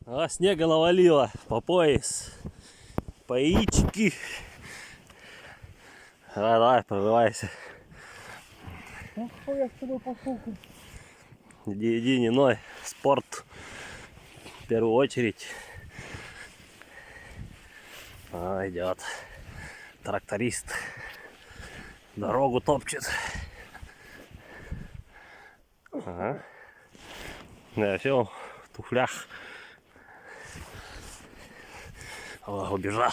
А снега навалило по пояс. Поички. Давай, прорывайся. Ну что я с тобой послушаю? Иди, не ной. Спорт. В первую очередь. Идет. Тракторист. Дорогу топчет. Ага. Да, все, в туфлях. О, убежал.